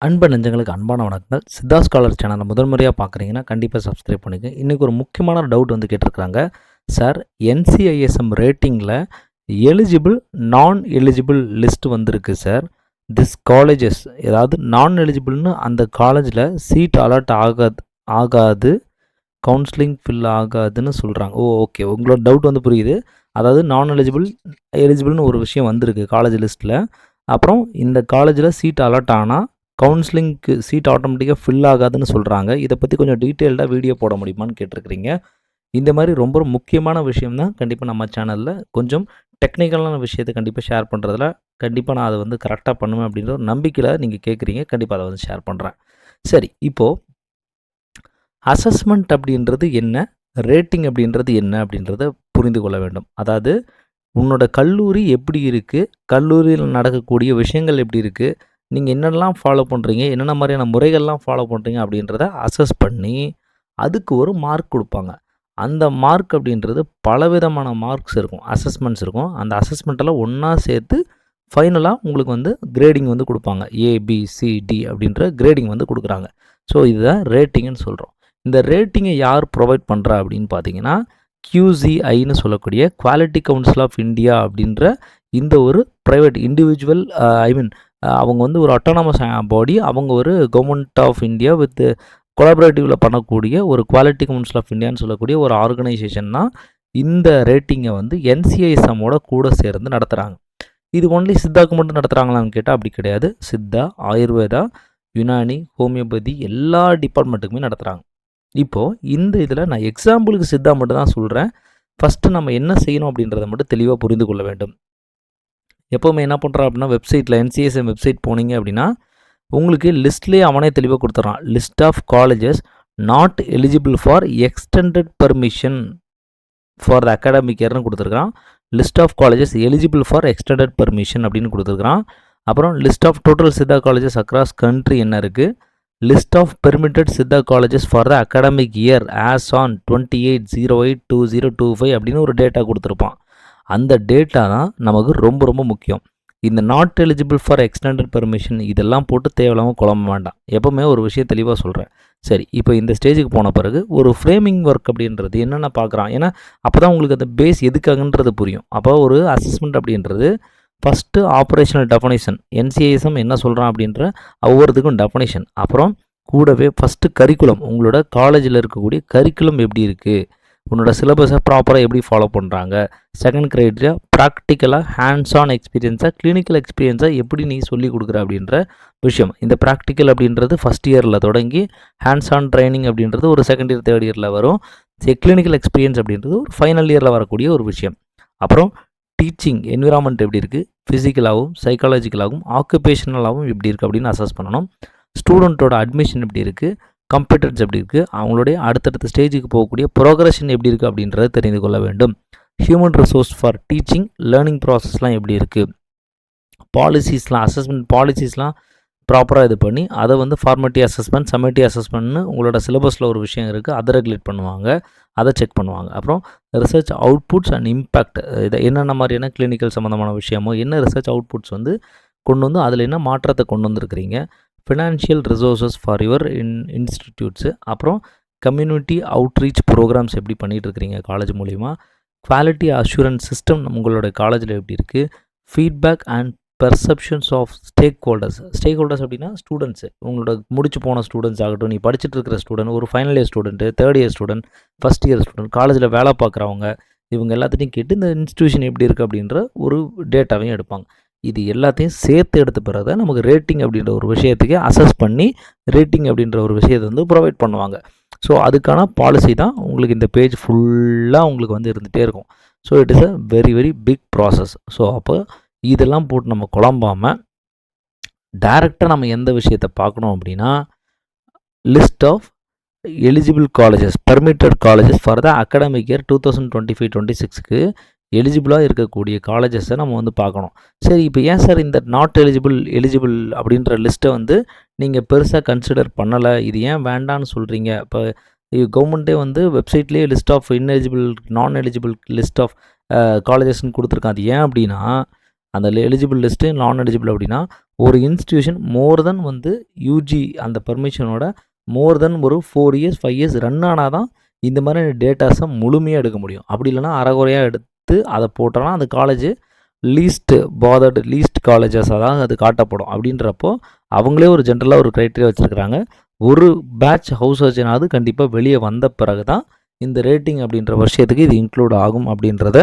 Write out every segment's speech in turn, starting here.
அன்பு நெஞ்சங்களுக்கு அன்பான வணக்கங்கள். சித்தா ஸ்காலர் சேனலை முதல் முறையாக பார்க்குறீங்கன்னா கண்டிப்பாக சப்ஸ்கிரைப் பண்ணிக்க. இன்றைக்கி ஒரு முக்கியமான டவுட் வந்து கேட்டிருக்கிறாங்க. சார், என்சிஐஎஸ்எம் ரேட்டிங்கில் எலிஜிபிள் நான் எலிஜிபிள் லிஸ்ட் வந்திருக்கு சார். திஸ் காலேஜஸ் ஏதாவது நான் எலிஜிபிள்னு அந்த காலேஜில் சீட் அலாட் ஆகாது, கவுன்சிலிங் ஃபில் ஆகாதுன்னு சொல்கிறாங்க. ஓகே, உங்களோட டவுட் வந்து புரியுது. அதாவது நான் எலிஜிபிள்னு ஒரு விஷயம் வந்திருக்கு காலேஜ் லிஸ்ட்டில். அப்புறம் இந்த காலேஜில் சீட் அலாட் ஆனால் கவுன்சிலிங்க்கு சீட் ஆட்டோமேட்டிக்காக ஃபில் ஆகாதுன்னு சொல்கிறாங்க. இதை பற்றி கொஞ்சம் டீட்டெயில்டாக வீடியோ போட முடியுமான்னு கேட்டிருக்கிறீங்க. இந்த மாதிரி ரொம்ப முக்கியமான விஷயம் தான் கண்டிப்பாக நம்ம சேனலில் கொஞ்சம் டெக்னிக்கலான விஷயத்தை கண்டிப்பாக ஷேர் பண்ணுறதுல கண்டிப்பாக நான் அதை வந்து கரெக்டாக பண்ணுவேன் அப்படின்ற ஒரு நம்பிக்கையில் நீங்கள் கேட்குறீங்க. கண்டிப்பாக அதை வந்து ஷேர் பண்ணுறேன். சரி, இப்போது அசஸ்மெண்ட் அப்படின்றது என்ன, ரேட்டிங் அப்படின்றது என்ன அப்படின்றத புரிந்து கொள்ள வேண்டும். அதாவது உன்னோட கல்லூரி எப்படி இருக்குது, கல்லூரியில் நடக்கக்கூடிய விஷயங்கள் எப்படி இருக்குது, நீங்கள் என்னென்னலாம் ஃபாலோ பண்ணுறீங்க, என்னென்ன மாதிரியான முறைகள்லாம் ஃபாலோ பண்ணுறீங்க அப்படின்றத அசஸ் பண்ணி அதுக்கு ஒரு மார்க் கொடுப்பாங்க. அந்த மார்க் அப்படின்றது பலவிதமான மார்க்ஸ் இருக்கும், அசஸ்மெண்ட்ஸ் இருக்கும். அந்த அசஸ்மெண்ட்டெல்லாம் ஒன்றா சேர்த்து ஃபைனலாக உங்களுக்கு வந்து கிரேடிங் வந்து கொடுப்பாங்க. ஏபிசிடி அப்படின்ற கிரேடிங் வந்து கொடுக்குறாங்க. ஸோ இதுதான் ரேட்டிங்னு சொல்கிறோம். இந்த ரேட்டிங்கை யார் ப்ரொவைட் பண்ணுறா அப்படின்னு பார்த்தீங்கன்னா, QCIன்னு சொல்லக்கூடிய குவாலிட்டி கவுன்சில் ஆஃப் இந்தியா அப்படின்ற இந்த ஒரு ப்ரைவேட் இண்டிவிஜுவல் அவங்க வந்து ஒரு அட்டானமஸ் பாடி. அவங்க ஒரு கவர்மெண்ட் ஆஃப் இந்தியா வித் கொலாபரேட்டிவில் பண்ணக்கூடிய ஒரு குவாலிட்டி கவுன்சில் ஆஃப் இந்தியான்னு சொல்லக்கூடிய ஒரு ஆர்கனைசேஷன் தான் இந்த ரேட்டிங்கை வந்து என்சிஐஎஸ்எம்மோட கூட சேர்ந்து நடத்துகிறாங்க. இது ஒன்லி சித்தாவுக்கு மட்டும் நடத்துகிறாங்களான்னு கேட்டால் அப்படி கிடையாது. சித்தா, ஆயுர்வேதா, யுனானி, ஹோமியோபதி எல்லா டிபார்ட்மெண்ட்டுக்குமே நடத்துகிறாங்க. இப்போது இந்த இதில் நான் எக்ஸாம்பிளுக்கு சித்தா மட்டும் தான் சொல்கிறேன். ஃபஸ்ட்டு நம்ம என்ன செய்யணும் அப்படின்றத மட்டும் தெளிவாக புரிந்து கொள்ள வேண்டும். எப்போவுமே என்ன பண்ணுறான் அப்படின்னா, வெப்சைட்டில் என்சிஎஸ்எம் வெப்சைட் போனீங்க அப்படின்னா உங்களுக்கு லிஸ்ட்லேயே அவனே தெளிவாக கொடுத்துட்றான். List of colleges not eligible for extended permission for the academic இயர்னு கொடுத்துருக்கான். List of colleges eligible for extended permission அப்படின்னு கொடுத்துருக்கான். அப்புறம் list of total Siddha colleges across country என்ன இருக்குது, list of permitted Siddha colleges for the academic year as on 28/08/2025 அப்படின்னு ஒரு data கொடுத்துருப்பான். அந்த டேட்டா தான் நமக்கு ரொம்ப ரொம்ப முக்கியம். இந்த not eligible for extended permission இதெல்லாம் போட்டு தேவையில்லாமல் குழம்ப வேண்டாம். எப்போவுமே ஒரு விஷயம் தெளிவாக சொல்கிறேன். சரி, இப்போ இந்த ஸ்டேஜுக்கு போன பிறகு ஒரு ஃப்ரேமிங் ஒர்க் அப்படின்றது என்னென்ன பார்க்குறான். ஏன்னா அப்போ தான் உங்களுக்கு அந்த பேஸ் எதுக்காகன்றது புரியும். அப்போ ஒரு அசஸ்மெண்ட் அப்படின்றது ஃபஸ்ட்டு ஆப்ரேஷனல் டெஃபனேஷன், என்சிஐஎஸ்எம் என்ன சொல்கிறான் அப்படின்ற ஒவ்வொருத்துக்கும் டெஃபனேஷன். அப்புறம் கூடவே ஃபஸ்ட்டு கரிக்குலம், உங்களோட காலேஜில் இருக்கக்கூடிய கரிக்குலம் எப்படி இருக்குது, உன்னோட சிலபஸை ப்ராப்பராக எப்படி ஃபாலோ பண்ணுறாங்க. செகண்ட் க்ரைட்டீரியா ப்ராக்டிக்கலாக ஹேண்ட்ஸ் ஆன் எக்ஸ்பீரியன்ஸாக, கிளினிக்கல் எக்ஸ்பீரியன்ஸாக எப்படி நீ சொல்லிக் கொடுக்குற அப்படின்ற விஷயம். இந்த ப்ராக்டிக்கல் அப்படின்றது ஃபஸ்ட் இயரில் தொடங்கி ஹேண்ட்ஸ் ஆன் ட்ரைனிங் அப்படின்றது ஒரு செகண்ட் இயர் தேர்ட் இயரில் வரும். கிளினிக்கல் எக்ஸ்பீரியன்ஸ் அப்படின்றது ஒரு ஃபைனல் இயரில் வரக்கூடிய ஒரு விஷயம். அப்புறம் டீச்சிங் என்விரான்மெண்ட் எப்படி இருக்குது, ஃபிசிக்கலாகவும் சைக்காலஜிக்கலாகவும் ஆக்குபேஷனலாகவும் எப்படி இருக்குது அப்படின்னு அசஸ் பண்ணணும். ஸ்டூடெண்ட்டோட அட்மிஷன் எப்படி இருக்குது, கம்ப்யூட்டர்ஸ் எப்படி இருக்குது, அவங்களுடைய அடுத்தடுத்த ஸ்டேஜுக்கு போகக்கூடிய ப்ரோக்ரஷன் எப்படி இருக்குது அப்படின்றத தெரிந்து கொள்ள வேண்டும். Human resource for teaching learning ப்ராசஸ்லாம் எப்படி இருக்குது, பாலிசிஸ்லாம் அசஸ்மெண்ட் பாலிசிஸ்லாம் ப்ராப்பராக இது பண்ணி அதை வந்து ஃபார்மேட்டிவ் அசஸ்மெண்ட், சம்மேட்டிவ் அசஸ்மெண்ட்னு உங்களோட சிலபஸில் ஒரு விஷயம் இருக்குது, அதை ரெகுலேட் பண்ணுவாங்க, அதை செக் பண்ணுவாங்க. அப்புறம் ரிசர்ச் அவுட்புட்ஸ் அண்ட் இம்பேக்ட், இதை என்னென்ன மாதிரியான கிளினிக்கல் சம்மந்தமான விஷயமோ என்ன ரிசர்ச் அவுட்புட்ஸ் வந்து கொண்டு வந்து அதில் என்ன மாற்றத்தை கொண்டு வந்திருக்கிறீங்க. Financial resources for your institutes. அப்புறம் கம்யூனிட்டி அவுட்ரீச் ப்ரோக்ராம்ஸ் எப்படி பண்ணிகிட்ருக்கிறீங்க காலேஜ் மூலிமா. குவாலிட்டி அஷூரன்ஸ் சிஸ்டம் உங்களோட காலேஜில் எப்படி இருக்குது. Feedback and perceptions of stakeholders அப்படின்னா ஸ்டூடெண்ட்ஸு, உங்களோட முடிச்சு போன ஸ்டூடெண்ட்ஸ் ஆகட்டும், நீ படிச்சுட்டு இருக்கிற ஸ்டூடெண்ட், ஒரு final year student, third year student, first year student, காலேஜில் வேலை பார்க்குறவங்க, இவங்க எல்லாத்தையும் கேட்டு இந்த இன்ஸ்டியூஷன் எப்படி இருக்குது அப்படின்ற ஒரு டேட்டாவையும் எடுப்பாங்க. இது எல்லாத்தையும் சேர்த்து எடுத்த பிறகு தான் நமக்கு ரேட்டிங் அப்படின்ற ஒரு விஷயத்துக்கு அசஸ் பண்ணி ரேட்டிங் அப்படின்ற ஒரு விஷயத்தை வந்து ப்ரொவைட் பண்ணுவாங்க. ஸோ அதுக்கான பாலிசி தான் உங்களுக்கு இந்த பேஜ் ஃபுல்லாக உங்களுக்கு வந்து இருந்துகிட்டே இருக்கும். So it is a very very big process. So அப்போ இதெல்லாம் போட்டு நம்ம குழம்பாமல் டைரெக்டாக நம்ம எந்த விஷயத்தை பார்க்கணும் அப்படின்னா, list of eligible colleges, permitted colleges for the academic year 2025-26க்கு எலிஜிபிளாக இருக்கக்கூடிய காலேஜஸை நம்ம வந்து பார்க்கணும். சரி, இப்போ ஏன் சார் இந்த நாட் எலிஜிபிள் அப்படின்ற லிஸ்ட்டை வந்து நீங்கள் பெருசாக கன்சிடர் பண்ணலை, இது ஏன் வேண்டான்னு சொல்கிறீங்க. இப்போ கவர்மெண்ட்டே வந்து வெப்சைட்லேயே லிஸ்ட் ஆஃப் இன்எலிஜிபிள் நான் எலிஜிபிள் லிஸ்ட் ஆஃப் காலேஜஸ்ன்னு கொடுத்துருக்கான். அது ஏன் அப்படின்னா, அந்த எலிஜிபிள் லிஸ்ட்டு நான் எலிஜிபிள் அப்படின்னா ஒரு இன்ஸ்டியூஷன் மோர் தென் வந்து யூஜி அந்த பெர்மிஷனோட மோர் தென் ஒரு 4 இயர்ஸ் 5 இயர்ஸ் ரன் ஆனால் தான் இந்த மாதிரி டேட்டாஸை முழுமையாக எடுக்க முடியும். அப்படி இல்லைனா அரைகுறையாக எடுத்து அதை போட்டோன்னா அந்த காலேஜ் லீஸ்ட் காலேஜஸாக தான் அது காட்டப்படும். அப்படின்றப்போ அவங்களே ஒரு ஜென்ரலாக ஒரு க்ரைட்டீரியா வச்சுருக்கிறாங்க. ஒரு பேட்ச் ஹவுஸ் சர்ஜனாவது கண்டிப்பாக வெளியே வந்த பிறகு தான் இந்த ரேட்டிங் அப்படின்ற விஷயத்துக்கு இது இன்க்ளூட் ஆகும் அப்படின்றத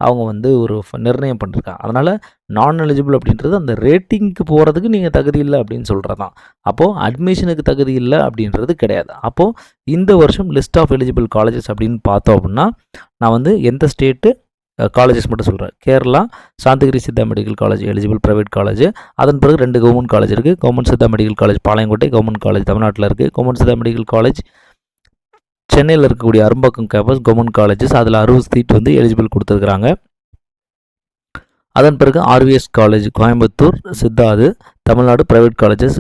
அவங்க வந்து ஒரு நிர்ணயம் பண்ணிருக்காங்க. அதனால் நான் எலிஜிபிள் அப்படின்றது அந்த ரேட்டிங்க்கு போகிறதுக்கு நீங்கள் தகுதி இல்லை அப்படின்னு சொல்கிறது தான். அப்போது அட்மிஷனுக்கு தகுதி இல்லை அப்படின்றது கிடையாது. அப்போது இந்த வருஷம் லிஸ்ட் ஆஃப் எலிஜிபிள் காலேஜஸ் அப்படின்னு பார்த்தோம் அப்படின்னா நான் வந்து எந்த ஸ்டேட்டு காலேஜஸ் மட்டும் சொல்கிறேன். Kerala Santhigiri Siddha medical college eligible private college. அதன் பிறகு 2 கவர்மெண்ட் காலேஜ் இருக்குது. Government Siddha medical college Palayamkottai government college தமிழ்நாட்டில் இருக்குது. கவர்மெண்ட் சித்தா மெடிக்கல் காலேஜ் சென்னையில் இருக்கக்கூடிய அரும்பாக்கம் கேம்பஸ் கவர்மெண்ட் காலேஜஸ் அதில் 60 சீட் வந்து எலிஜிபிள் கொடுத்துருக்குறாங்க. அதன் பிறகு ஆர்விஎஸ் காலேஜ் கோயம்புத்தூர் சித்தாது தமிழ்நாடு ப்ரைவேட் காலேஜஸ்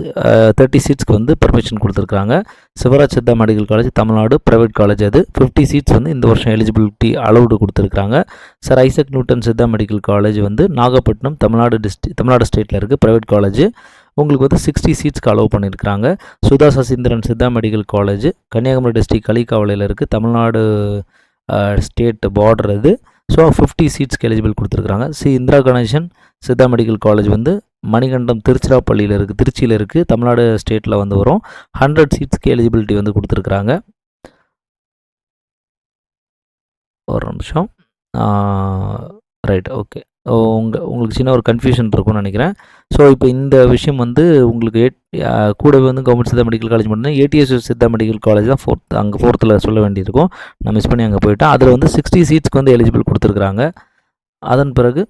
30 சீட்ஸ்க்கு வந்து பர்மிஷன் கொடுத்துருக்காங்க. Sivaraj Siddha medical college Tamil Nadu private college அது 50 சீட்ஸ் வந்து இந்த வருஷம் எலிஜிபிலிட்டி அலௌடு கொடுத்துருக்காங்க. Sir Isaac Newton Siddha medical college வந்து நாகப்பட்டினம் தமிழ்நாடு ஸ்டேட்டில் இருக்குது ப்ரைவேட் காலேஜ். உங்களுக்கு வந்து 60 சீட்ஸ்க்கு அலோவ் பண்ணியிருக்கிறாங்க. Sudha Sasindran Siddha medical college Kanniyakumari district களிக்காவளையில் இருக்குது தமிழ்நாடு ஸ்டேட் பார்டர் இது. ஸோ 50 சீட்ஸ்க்கு எலிஜிபிள் கொடுத்துருக்குறாங்க. இந்திரா கணேசன் சித்தா மெடிக்கல் காலேஜ் வந்து மணிகண்டம் திருச்சியில் இருக்குது தமிழ்நாடு ஸ்டேட்டில் வந்து வரும். 100 சீட்ஸ்க்கு எலிஜிபிலிட்டி வந்து கொடுத்துருக்குறாங்க. ஒரு நிமிஷம். Right, okay. உங்களுக்கு சின்ன ஒரு கன்ஃபியூஷன் இருக்கும்னு நினைக்கிறேன். ஸோ இப்போ இந்த விஷயம் வந்து உங்களுக்கு கூடவே வந்து கவர்மெண்ட் சித்தா மெடிக்கல் காலேஜ் மட்டும்தான். ஏடிஎஸ் சித்தா மெடிக்கல் காலேஜ் தான் அங்கே 4th சொல்ல வேண்டியிருக்கும். நான் மிஸ் பண்ணி அங்கே போயிட்டேன். அதில் வந்து 60 சீட்ஸ்க்கு வந்து எலிஜிபிள் கொடுத்துருக்குறாங்க. அதன் பிறகு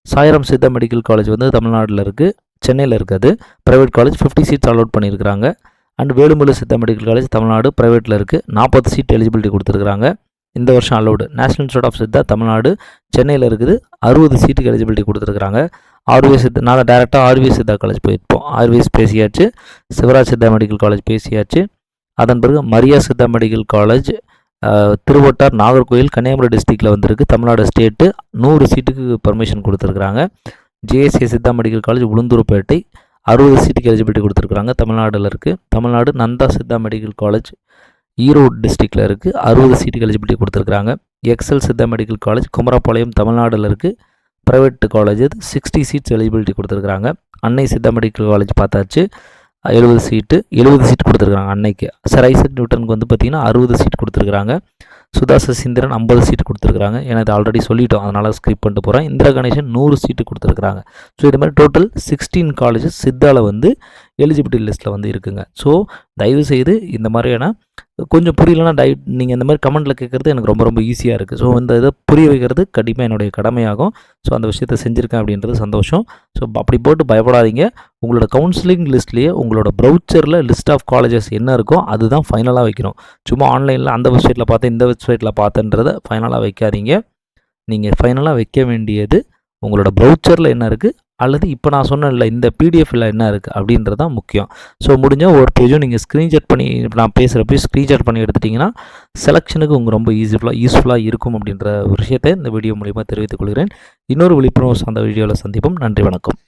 சாய்ராம் சித்தா மெடிக்கல் காலேஜ் வந்து தமிழ்நாட்டில் இருக்குது சென்னையில் இருக்குது ப்ரைவேட் காலேஜ் 50 சீட்ஸ் அலோட் பண்ணியிருக்கிறாங்க. And Velumalai Siddha medical college Tamil Nadu ப்ரைவேட்டில் இருக்குது 40 சீட் எலிஜிபிலிட்டி கொடுத்துருக்குறாங்க. இந்த வருஷம் allowed. National institute of Siddha Tamil Nadu சென்னையில் இருக்குது 60 சீட்டுக்கு எலிஜிபிலிட்டி கொடுத்துருக்குறாங்க. ஆர்விஎஸ் சித்தா நான் டேரெக்டாக ஆர்விஎஸ் சித்தா காலேஜ் போயிருப்போம். ஆர்விஎஸ் பேசியாச்சு. சிவராஜ் சித்தா மெடிக்கல் காலேஜ் பேசியாச்சு. அதன் பிறகு Maria Siddha medical college Thiruvattar Nagercoil Kanniyakumari டிஸ்ட்ரிக்டில் வந்திருக்கு தமிழ்நாடு ஸ்டேட்டு 100 சீட்டுக்கு பர்மிஷன் கொடுத்துருக்குறாங்க. JSA Siddha medical college Ulundurpet 60 சீட்டுக்கு எலிஜிபிலிட்டி கொடுத்துருக்குறாங்க தமிழ்நாட்டில் இருக்குது. தமிழ்நாடு நந்தா சித்தா மெடிக்கல் காலேஜ் ஈரோடு டிஸ்ட்ரிக்டில் இருக்குது 60 சீட்டுக்கு எலிஜிபிலிட்டி கொடுத்துருக்குறாங்க. Excel Siddha medical college Kumarapalayam தமிழ்நாட்டில் இருக்குது ப்ரைவேட் காலேஜ் இது 60 சீட்ஸ் எலிஜிபிலிட்டி கொடுத்துருக்குறாங்க. அன்னை சித்தா மெடிக்கல் காலேஜ் பார்த்தாச்சு 70 சீட் கொடுத்துருக்குறாங்க அன்னைக்கு. சர் ஐசக் நியூட்டனுக்கு வந்து பார்த்திங்கன்னா 60 சீட் கொடுத்துருக்குறாங்க. சுதா சசீந்திரன் 50 சீட் கொடுத்துருக்குறாங்க. ஏன்னா இது ஆல்ரெடி சொல்லிட்டோம், அதனால் ஸ்கிப் பண்ணிட்டு போகிறேன். இந்திரா கணேசன் 100 சீட்டு கொடுத்துருக்குறாங்க. ஸோ இது மாதிரி டோட்டல் 16 காலேஜஸ் சித்தாவில் வந்து எலிஜிபிலிட்டி லிஸ்ட்டில் வந்து இருக்குங்க. ஸோ தயவுசெய்து இந்த மாதிரியான கொஞ்சம் புரியலன்னா நீங்கள் இந்த மாதிரி கமெண்ட்டில் கேட்குறது எனக்கு ரொம்ப ரொம்ப ஈஸியாக இருக்குது. ஸோ இந்த இதை புரிய வைக்கிறது கண்டிப்பாக என்னுடைய கடமையாகும். ஸோ அந்த விஷயத்தை செஞ்சுருக்கேன் அப்படின்றது சந்தோஷம். ஸோ அப்படி போட்டு பயப்படாதீங்க. உங்களோட கவுன்சிலிங் லிஸ்ட்லேயே உங்களோட ப்ரௌச்சரில் லிஸ்ட் ஆஃப் காலேஜஸ் என்ன இருக்கோ அதுதான் ஃபைனலாக வைக்கணும். சும்மா ஆன்லைனில் அந்த வெப்சைட்டில் பார்த்தேன் இந்த வெப்சைட்டில் பார்த்தேன்றதை ஃபைனலாக வைக்காதீங்க. நீங்கள் ஃபைனலாக வைக்க வேண்டியது உங்களோட ப்ரௌச்சரில் என்ன இருக்குது அல்லது இப்போ நான் சொன்னேன்ல இந்த பிடிஎஃப்பில் என்ன இருக்குது அப்படின்றது தான் முக்கியம். ஸோ முடிஞ்சால் ஒரு பேஜும் நீங்கள் ஸ்க்ரீன்ஷாட் பண்ணி நான் பேசுகிறப்ப ஸ்க்ரீன்ஷாட் பண்ணி எடுத்துட்டிங்கன்னா செலெக்ஷனுக்கு உங்களுக்கு ரொம்ப யூஸ்ஃபுல்லாக இருக்கும் அப்படின்ற ஒரு விஷயத்தை இந்த வீடியோ மூலிமா தெரிவித்துக் கொள்கிறேன். இன்னொரு விழிப்புணர்வு சார்ந்த வீடியோவில் சந்திப்போம். நன்றி, வணக்கம்.